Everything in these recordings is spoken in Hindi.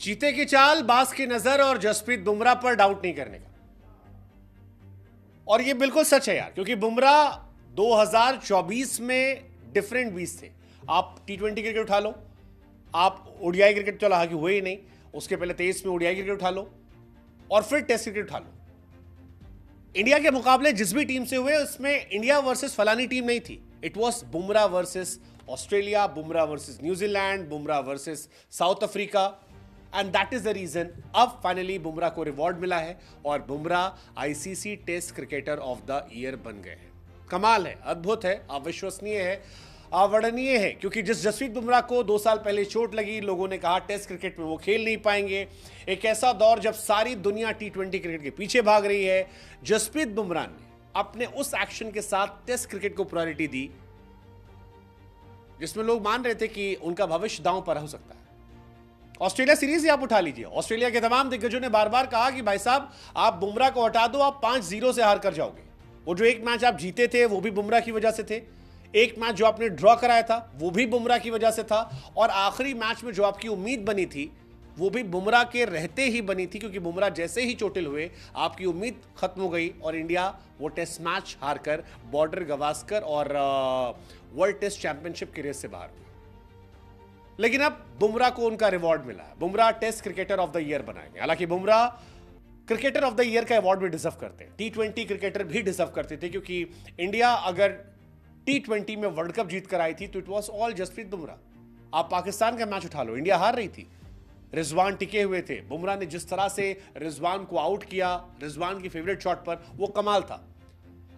चीते की चाल, बाज की नजर और जसप्रीत बुमराह पर डाउट नहीं करने का। और ये बिल्कुल सच है यार, क्योंकि बुमराह 2024 में डिफरेंट बीस थे। आप टी20 क्रिकेट उठा लो, आप ओडीआई क्रिकेट, चलो हालांकि हुए ही नहीं, उसके पहले 23 में ओडीआई क्रिकेट उठा लो, और फिर टेस्ट क्रिकेट उठा लो। इंडिया के मुकाबले जिस भी टीम से हुए उसमें इंडिया वर्सेस फलानी टीम नहीं थी। It was Bumrah versus Australia, Bumrah versus New Zealand, Bumrah versus South Africa, and that is the reason अब फाइनली बुमराह को रिवॉर्ड मिला है और Bumrah ICC test cricketer of the year बन गए हैं। कमाल है, अद्भुत है, अविश्वसनीय है, अवर्णनीय है, क्योंकि जिस जसप्रीत बुमराह को 2 साल पहले चोट लगी, लोगों ने कहा टेस्ट क्रिकेट में वो खेल नहीं पाएंगे। एक ऐसा दौर जब सारी दुनिया टी20 क्रिकेट के पीछे भाग रही है, जसप्रीत बुमराह ने अपने उस एक्शन के साथ टेस्ट क्रिकेट को प्रायोरिटी दी जिसमें लोग मान रहे थे कि उनका भविष्य दांव पर हो सकता है। ऑस्ट्रेलिया सीरीज ही आप उठा लीजिए, ऑस्ट्रेलिया के तमाम दिग्गजों ने बार बार कहा कि भाई साहब आप बुमराह को हटा दो, आप 5-0 से हार कर जाओगे। वो जो एक मैच आप जीते थे वो भी बुमराह की वजह से थे, एक मैच जो आपने ड्रॉ कराया था वो भी बुमराह की वजह से था, और आखिरी मैच में जो आपकी उम्मीद बनी थी वो भी बुमराह के रहते ही बनी थी, क्योंकि बुमराह जैसे ही चोटिल हुए आपकी उम्मीद खत्म हो गई और इंडिया वो टेस्ट मैच हारकर, बॉर्डर गवास्कर और वर्ल्ड टेस्ट चैंपियनशिप की रेस से बाहर हुई। लेकिन अब बुमराह को उनका रिवॉर्ड मिला है, Bumrah test cricketer of the year बनाए गए। हालांकि Bumrah cricketer of the year का अवार्ड भी डिजर्व करते हैं, टी20 क्रिकेटर भी डिजर्व करते थे, क्योंकि इंडिया अगर टी20 में वर्ल्ड कप जीत कर आई थी तो it was all Jasprit Bumrah. आप पाकिस्तान का मैच उठा लो, इंडिया हार रही थी, रिजवान टिके हुए थे, बुमराह ने जिस तरह से रिजवान को आउट किया, रिजवान की फेवरेट शॉट पर, वो कमाल था।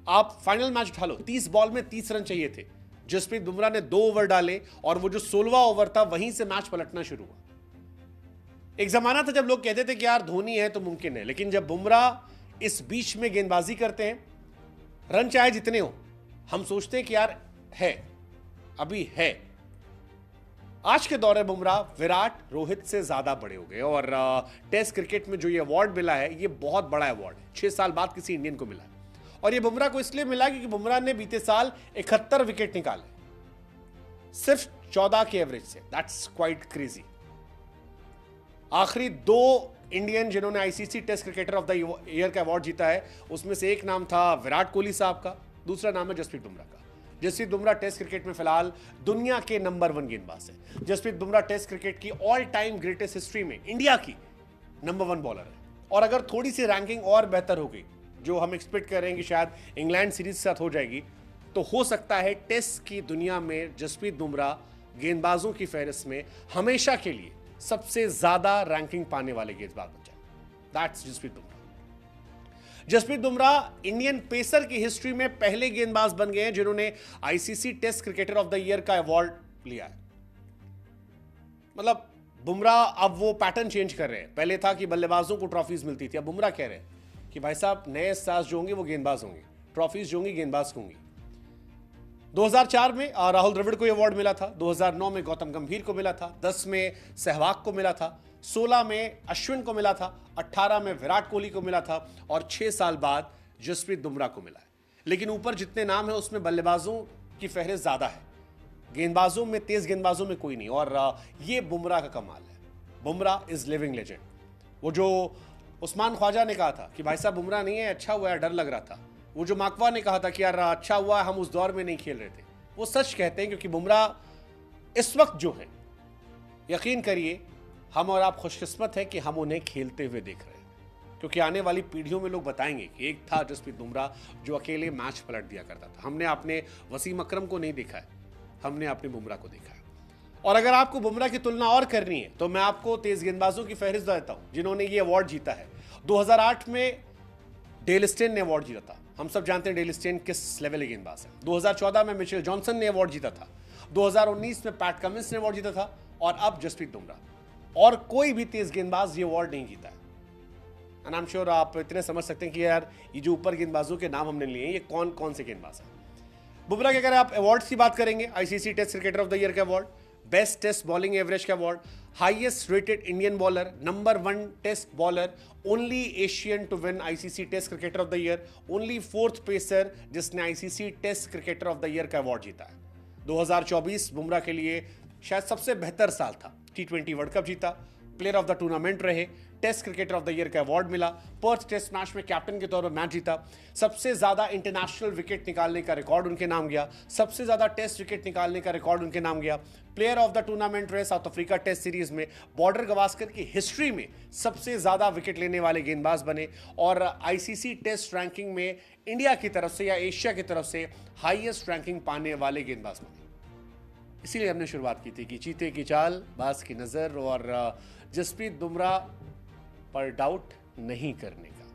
आप फाइनल मैच उठा लो, 30 बॉल में 30 रन चाहिए थे, जसप्रीत बुमराह ने 2 ओवर डाले और वो जो 16वां ओवर था वहीं से मैच पलटना शुरू हुआ। एक जमाना था जब लोग कहते थे कि यार धोनी है तो मुमकिन है, लेकिन जब बुमराह इस बीच में गेंदबाजी करते हैं, रन चाहे जितने हो, हम सोचते हैं कि यार है, अभी है। आज के दौर में बुमराह विराट, रोहित से ज्यादा बड़े हो गए, और टेस्ट क्रिकेट में जो ये अवार्ड मिला है ये बहुत बड़ा अवार्ड है, 6 साल बाद किसी इंडियन को मिला है। और ये बुमराह को इसलिए मिला क्योंकि बुमराह ने बीते साल 71 विकेट निकाले, सिर्फ 14 के एवरेज से। That's quite crazy. आखिरी 2 इंडियन जिन्होंने ICC test cricketer of the year का अवार्ड जीता है, उसमें से एक नाम था विराट कोहली साहब का, दूसरा नाम है जसप्रीत बुमराह का। जसप्रीत बुमराह टेस्ट क्रिकेट में फिलहाल दुनिया के नंबर 1 गेंदबाज है। जसप्रीत बुमराह टेस्ट क्रिकेट की ऑल टाइम ग्रेटेस्ट हिस्ट्री में इंडिया की नंबर 1 बॉलर है। और अगर थोड़ी सी रैंकिंग और बेहतर हो गई, जो हम एक्सपेक्ट कर रहे हैं कि शायद इंग्लैंड सीरीज के साथ हो जाएगी, तो हो सकता है टेस्ट की दुनिया में जसप्रीत बुमराह गेंदबाजों की फहरिस्त में हमेशा के लिए सबसे ज्यादा रैंकिंग पाने वाले गेंदबाज बन जाए। That's Jasprit Bumrah. Jasprit Bumrah Indian pacer की हिस्ट्री में पहले गेंदबाज बन गए हैं जिन्होंने ICC test cricketer of the year का अवार्ड लिया है। मतलब बुमराह अब वो पैटर्न चेंज कर रहे हैं। पहले था कि बल्लेबाजों को ट्रॉफीज मिलती थी, अब बुमराह कह रहे हैं कि भाई साहब नए स्टार्स जो होंगे वो गेंदबाज होंगे, ट्रॉफीज जो होंगी गेंदबाज होंगी। 2004 में राहुल द्रविड़ को अवार्ड मिला था, 2009 में गौतम गंभीर को मिला था, 10 में सहवाग को मिला था, 16 में अश्विन को मिला था, 18 में विराट कोहली को मिला था, और 6 साल बाद जसप्रीत बुमराह को मिला है। लेकिन ऊपर जितने नाम है उसमें बल्लेबाजों की फहरिस्त ज्यादा है, गेंदबाजों में, तेज गेंदबाजों में कोई नहीं। और ये बुमराह का कमाल है। Bumrah is living legend. वो जो उस्मान ख्वाजा ने कहा था कि भाई साहब बुमराह नहीं है, अच्छा हुआ है, डर लग रहा था। वो जो माकवा ने कहा था कि यार अच्छा हुआ हम उस दौर में नहीं खेल रहे थे, वो सच कहते हैं, क्योंकि बुमराह इस वक्त जो है, यकीन करिए हम और आप खुशकिस्मत है कि हम उन्हें खेलते हुए देख रहे हैं, क्योंकि आने वाली पीढ़ियों में लोग बताएंगे कि एक था जसप्रीत बुमराह जो अकेले मैच पलट दिया करता था। हमने अपने वसीम अकरम को नहीं देखा है, हमने अपने बुमराह को देखा है। और अगर आपको बुमराह की तुलना और करनी है तो मैं आपको तेज गेंदबाजों की फहरिस्त देता हूं जिन्होंने ये अवार्ड जीता है। 2008 में डेल स्टेन ने अवार्ड जीता था, हम सब जानते हैं डेल स्टेन किस लेवल के गेंदबाज है। 2014 में मिचेल जॉनसन ने अवार्ड जीता था, 2019 में पैट कमिंस ने अवार्ड जीता था, और अब जसप्रीत बुमराह। और कोई भी तेज गेंदबाज ये अवार्ड नहीं जीता है। एंड आई एम श्योर आप इतने समझ सकते हैं कि यार ये जो ऊपर गेंदबाजों के नाम हमने लिए हैं ये कौन कौन से गेंदबाज हैं। बुमराह के अगर आप अवार्ड्स की बात करेंगे, ICC test cricketer of the year का award, best test bowling average का award, highest rated Indian bowler, number 1 test bowler, only Asian to win ICC test cricketer of the year, only 4th pacer जिसने ICC test cricketer of the year का अवार्ड जीता है। 2024 बुमराह के लिए शायद सबसे बेहतर साल था। टी20 वर्ल्ड कप जीता, प्लेयर ऑफ द टूर्नामेंट रहे, test cricketer of the year का अवार्ड मिला, पर्थ टेस्ट मैच में कैप्टन के तौर पर मैच जीता, सबसे ज्यादा इंटरनेशनल विकेट निकालने का रिकॉर्ड उनके नाम गया, सबसे ज्यादा टेस्ट विकेट निकालने का रिकॉर्ड उनके नाम गया, प्लेयर ऑफ द टूर्नामेंट रहे साउथ अफ्रीका टेस्ट सीरीज में, बॉर्डर गवास्कर की हिस्ट्री में सबसे ज्यादा विकेट लेने वाले गेंदबाज बने और आईसीसी टेस्ट रैंकिंग में इंडिया की तरफ से या एशिया की तरफ से हाईएस्ट रैंकिंग पाने वाले गेंदबाज बने। इसीलिए हमने शुरुआत की थी कि चीते की चाल, बाज की नजर और जसप्रीत बुमराह पर डाउट नहीं करने का।